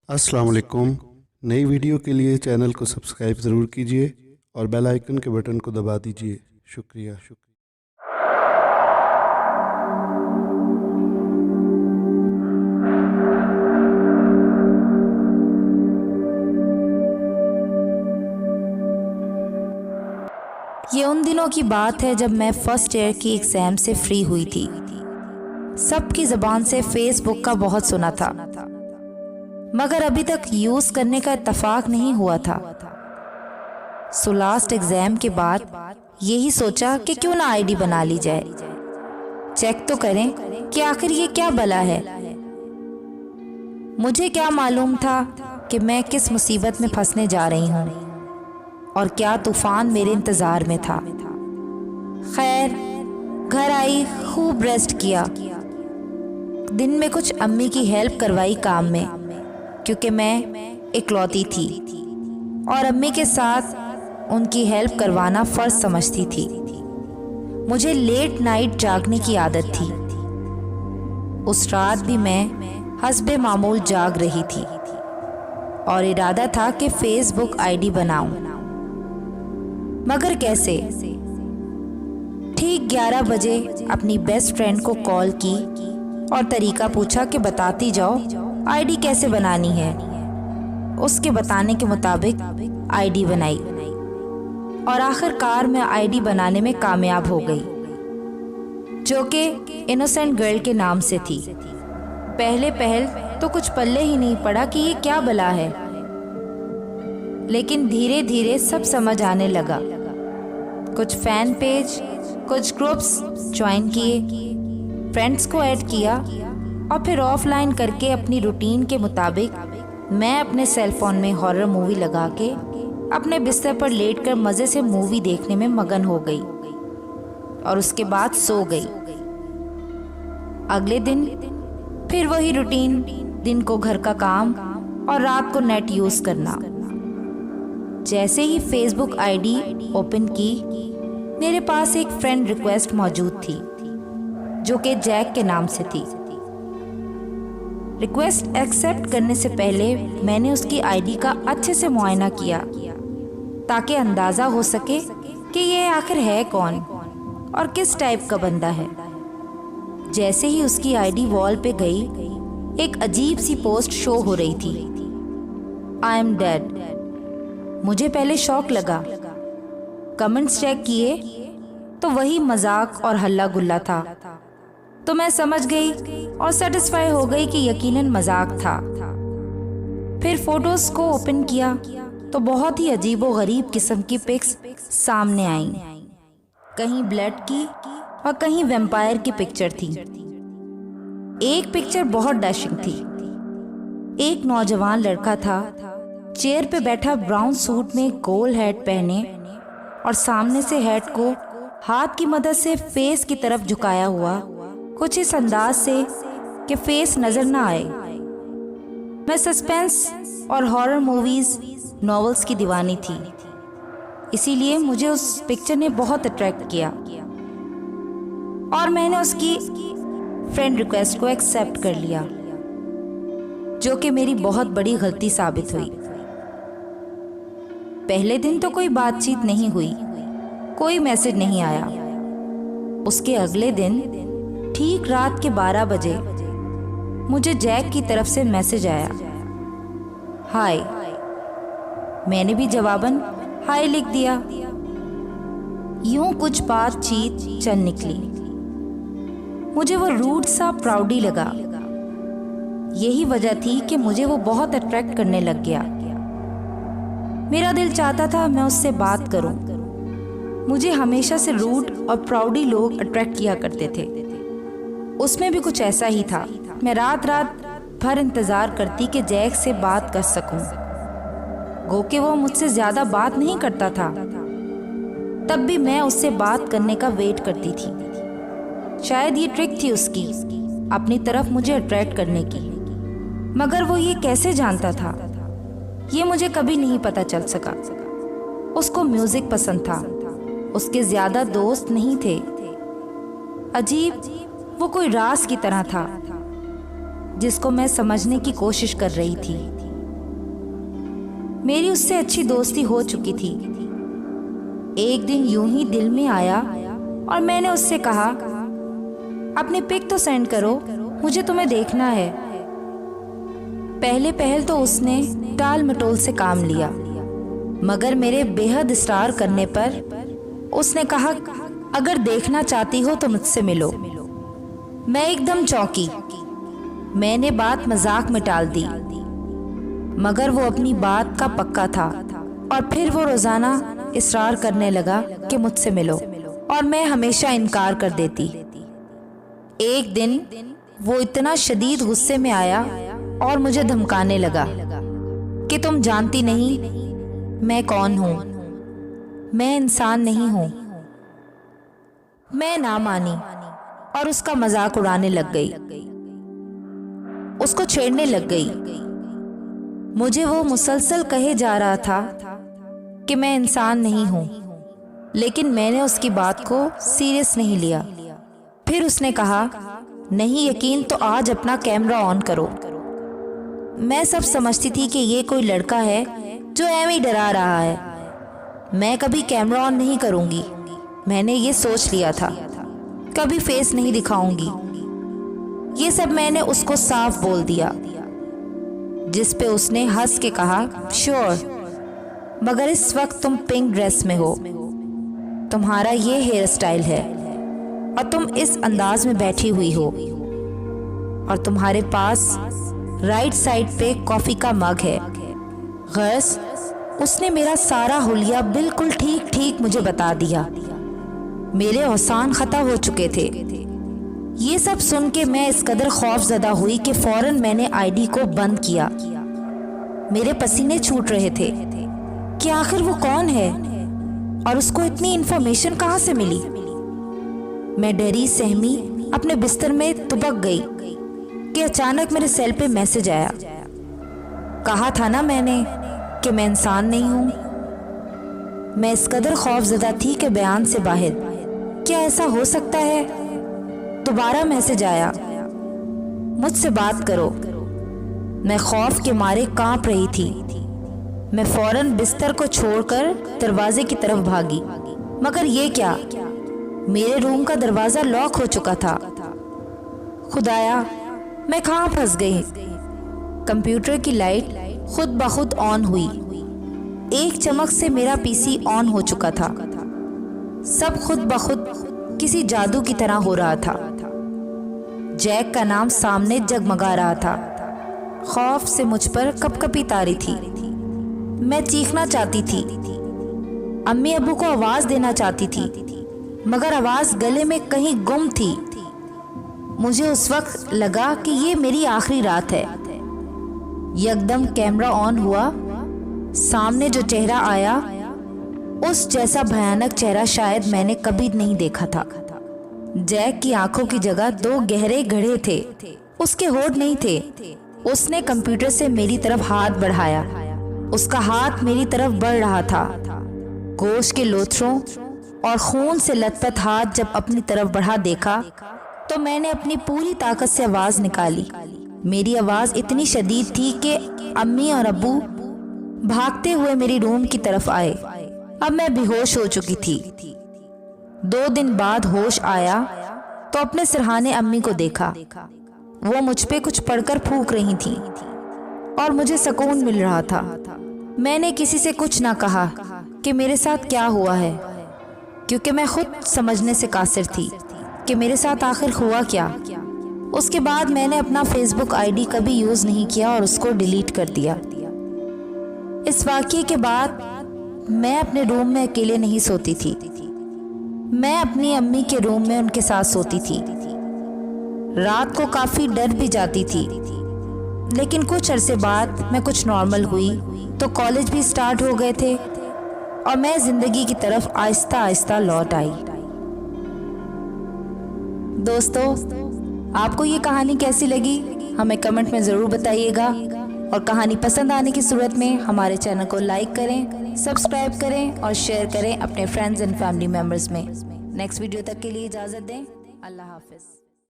अस्सलाम वालेकुम। नई वीडियो के लिए चैनल को सब्सक्राइब ज़रूर कीजिए और बेल आइकन के बटन को दबा दीजिए। शुक्रिया। ये उन दिनों की बात है जब मैं फर्स्ट ईयर की एग्ज़ाम से फ्री हुई थी। सबकी ज़बान से फेसबुक का बहुत सुना था, मगर अभी तक यूज़ करने का इत्तेफाक नहीं हुआ था। सो लास्ट एग्ज़ाम के बाद यही सोचा कि क्यों ना आईडी बना ली जाए, चेक तो करें कि आखिर ये क्या बला है। मुझे क्या मालूम था कि मैं किस मुसीबत में फंसने जा रही हूँ और क्या तूफान मेरे इंतज़ार में था। खैर, घर आई, खूब रेस्ट किया। दिन में कुछ अम्मी की हेल्प करवाई काम में, क्योंकि मैं इकलौती थी और अम्मी के साथ उनकी हेल्प करवाना फ़र्ज समझती थी। मुझे लेट नाइट जागने की आदत थी। उस रात भी मैं हस्बे मामूल जाग रही थी और इरादा था कि फेसबुक आईडी बनाऊं, मगर कैसे। ठीक 11 बजे अपनी बेस्ट फ्रेंड को कॉल की और तरीका पूछा कि बताती जाओ आईडी कैसे बनानी है। उसके बताने के मुताबिक आईडी बनाई और आखिरकार मैं आईडी बनाने में कामयाब हो गई, जो कि इनोसेंट गर्ल के नाम से थी। पहले तो कुछ पल्ले ही नहीं पड़ा कि ये क्या बला है, लेकिन धीरे धीरे सब समझ आने लगा। कुछ फैन पेज, कुछ ग्रुप्स ज्वाइन किए, फ्रेंड्स को ऐड किया और फिर ऑफलाइन करके अपनी रूटीन के मुताबिक मैं अपने सेल फोन में हॉरर मूवी लगा के अपने बिस्तर पर लेटकर मज़े से मूवी देखने में मगन हो गई और उसके बाद सो गई। अगले दिन फिर वही रूटीन, दिन को घर का काम और रात को नेट यूज़ करना। जैसे ही फेसबुक आईडी ओपन की, मेरे पास एक फ्रेंड रिक्वेस्ट मौजूद थी, जो कि जैक के नाम से थी। रिक्वेस्ट एक्सेप्ट करने से पहले मैंने उसकी आईडी का अच्छे से मुआयना किया, ताकि अंदाज़ा हो सके कि ये आखिर है कौन और किस टाइप का बंदा है। जैसे ही उसकी आईडी वॉल पे गई, एक अजीब सी पोस्ट शो हो रही थी, आई एम डेड। मुझे पहले शौक लगा। कमेंट्स चेक किए तो वही मजाक और हल्ला गुल्ला था, तो मैं समझ गई और सेटिस्फाई हो गई कि यकीनन मजाक था। फिर फोटोज को ओपन किया तो बहुत ही अजीबो गरीब किस्म की पिक्स सामने आईं। कहीं ब्लड की और कहीं वैम्पायर की पिक्चर थी। एक पिक्चर बहुत डैशिंग थी। एक नौजवान लड़का था, चेयर पे बैठा, ब्राउन सूट में गोल हैट पहने और सामने से हैट को हाथ की मदद से फेस की तरफ झुकाया हुआ, कुछ इस अंदाज से कि फेस नजर ना आए। मैं सस्पेंस और हॉरर मूवीज, नॉवेल्स की दीवानी थी, इसीलिए मुझे उस पिक्चर ने बहुत अट्रैक्ट किया और मैंने उसकी फ्रेंड रिक्वेस्ट को एक्सेप्ट कर लिया, जो कि मेरी बहुत बड़ी गलती साबित हुई। पहले दिन तो कोई बातचीत नहीं हुई, कोई मैसेज नहीं आया। उसके अगले दिन ठीक रात के 12 बजे मुझे जैक की तरफ से मैसेज आया, हाय। मैंने भी जवाबन हाय लिख दिया। यूं कुछ बातचीत चल निकली। मुझे वो रूड सा प्राउडी लगा। यही वजह थी कि मुझे वो बहुत अट्रैक्ट करने लग गया। मेरा दिल चाहता था मैं उससे बात करूं। मुझे हमेशा से रूड और प्राउडी लोग अट्रैक्ट किया करते थे। उसमें भी कुछ ऐसा ही था। मैं रात भर इंतज़ार करती कि जैक से बात कर सकूं। गो कि वो मुझसे ज़्यादा बात नहीं करता था, तब भी मैं उससे बात करने का वेट करती थी। शायद ये ट्रिक थी उसकी, अपनी तरफ मुझे अट्रैक्ट करने की। मगर वो ये कैसे जानता था, ये मुझे कभी नहीं पता चल सका। उसको म्यूज़िक पसंद था, उसके ज़्यादा दोस्त नहीं थे। अजीब, वो कोई राज की तरह था जिसको मैं समझने की कोशिश कर रही थी। मेरी उससे अच्छी दोस्ती हो चुकी थी। एक दिन यूं ही दिल में आया और मैंने उससे कहा, अपनी पिक तो सेंड करो, मुझे तुम्हें देखना है। पहल तो उसने टाल मटोल से काम लिया, मगर मेरे बेहद इस्रार करने पर उसने कहा, अगर देखना चाहती हो तो मुझसे मिलो। मैं एकदम चौंकी। मैंने बात मजाक में टाल दी, मगर वो अपनी बात का पक्का था और फिर वो रोजाना इस्रार करने लगा कि मुझसे मिलो, और मैं हमेशा इनकार कर देती। एक दिन वो इतना शदीद गुस्से में आया और मुझे धमकाने लगा कि तुम जानती नहीं मैं कौन हूं, मैं इंसान नहीं हूं। मैं ना मानी और उसका मजाक उड़ाने लग गई, उसको छेड़ने लग गई। मुझे वो मुसलसल कहे जा रहा था कि मैं इंसान नहीं हूं, लेकिन मैंने उसकी बात को सीरियस नहीं लिया। फिर उसने कहा, नहीं यकीन तो आज अपना कैमरा ऑन करो। मैं सब समझती थी कि ये कोई लड़का है जो ऐਵੇਂ ही डरा रहा है। मैं कभी कैमरा ऑन नहीं करूंगी, मैंने ये सोच लिया था। कभी फेस नहीं दिखाऊंगी, ये सब मैंने उसको साफ बोल दिया, जिस पे उसने हंस के कहा, श्योर, मगर इस वक्त तुम पिंक ड्रेस में हो, तुम्हारा ये हेयर स्टाइल है और तुम इस अंदाज में बैठी हुई हो, और तुम्हारे पास राइट साइड पे कॉफी का मग है। गैस उसने मेरा सारा हुलिया बिल्कुल ठीक ठीक मुझे बता दिया। मेरे औसान खता हो चुके थे। ये सब सुन के मैं इस कदर खौफजदा हुई कि फौरन मैंने आईडी को बंद किया। मेरे पसीने छूट रहे थे कि आखिर वो कौन है और उसको इतनी इंफॉर्मेशन कहाँ से मिली। मैं डरी सहमी अपने बिस्तर में तुबक गई कि अचानक मेरे सेल पे मैसेज आया। कहा था ना मैंने कि मैं इंसान नहीं हूं। मैं इस कदर खौफजदा थी कि बयान से बाहर। क्या ऐसा हो सकता है? दोबारा मैसेज आया, मुझसे बात करो। मैं खौफ के मारे कांप रही थी। मैं फौरन बिस्तर को छोड़कर दरवाजे की तरफ भागी, मगर ये क्या, मेरे रूम का दरवाजा लॉक हो चुका था। खुदाया, मैं कहाँ फंस गई। कंप्यूटर की लाइट खुद ब खुद ऑन हुई। एक चमक से मेरा पीसी ऑन हो चुका था। सब खुद ब खुद किसी जादू की तरह हो रहा था। जैक का नाम सामने जगमगा रहा था। खौफ से मुझ पर कपकपी तारी थी। मैं चीखना चाहती थी, अम्मी अब्बू को आवाज देना चाहती थी, मगर आवाज गले में कहीं गुम थी। मुझे उस वक्त लगा कि ये मेरी आखिरी रात है। यकदम कैमरा ऑन हुआ। सामने जो चेहरा आया, उस जैसा भयानक चेहरा शायद मैंने कभी नहीं देखा था। जैक की आंखों की जगह दो गहरे गड्ढे थे, उसके होठ नहीं थे। उसने कंप्यूटर से मेरी तरफ हाथ बढ़ाया। उसका हाथ मेरी तरफ बढ़ रहा था। गोश्त के लोथरों और खून से लथपथ हाथ जब अपनी तरफ बढ़ा देखा तो मैंने अपनी पूरी ताकत से आवाज निकाली। मेरी आवाज इतनी शदीद थी कि अम्मी और अब्बू भागते हुए मेरी रूम की तरफ आए। अब मैं बेहोश हो चुकी थी। 2 दिन बाद होश आया तो अपने सिरहाने अम्मी को देखा। वो मुझ पे कुछ पढ़कर फूंक रही थी और मुझे सुकून मिल रहा था। मैंने किसी से कुछ ना कहा कि मेरे साथ क्या हुआ है, क्योंकि मैं खुद समझने से कासिर थी कि मेरे साथ आखिर हुआ क्या। उसके बाद मैंने अपना फेसबुक आईडी कभी यूज़ नहीं किया और उसको डिलीट कर दिया। इस वाक़ये के बाद मैं अपने रूम में अकेले नहीं सोती थी। मैं अपनी अम्मी के रूम में उनके साथ सोती थी। रात को काफ़ी डर भी जाती थी, लेकिन कुछ अरसे बाद मैं कुछ नॉर्मल हुई तो कॉलेज भी स्टार्ट हो गए थे और मैं ज़िंदगी की तरफ आहिस्ता आहिस्ता लौट आई। दोस्तों, आपको ये कहानी कैसी लगी हमें कमेंट में ज़रूर बताइएगा, और कहानी पसंद आने की सूरत में हमारे चैनल को लाइक करें, सब्सक्राइब करें और शेयर करें अपने फ्रेंड्स एंड फैमिली मेम्बर्स में। नेक्स्ट वीडियो तक के लिए इजाज़त दें। अल्लाह हाफिज़।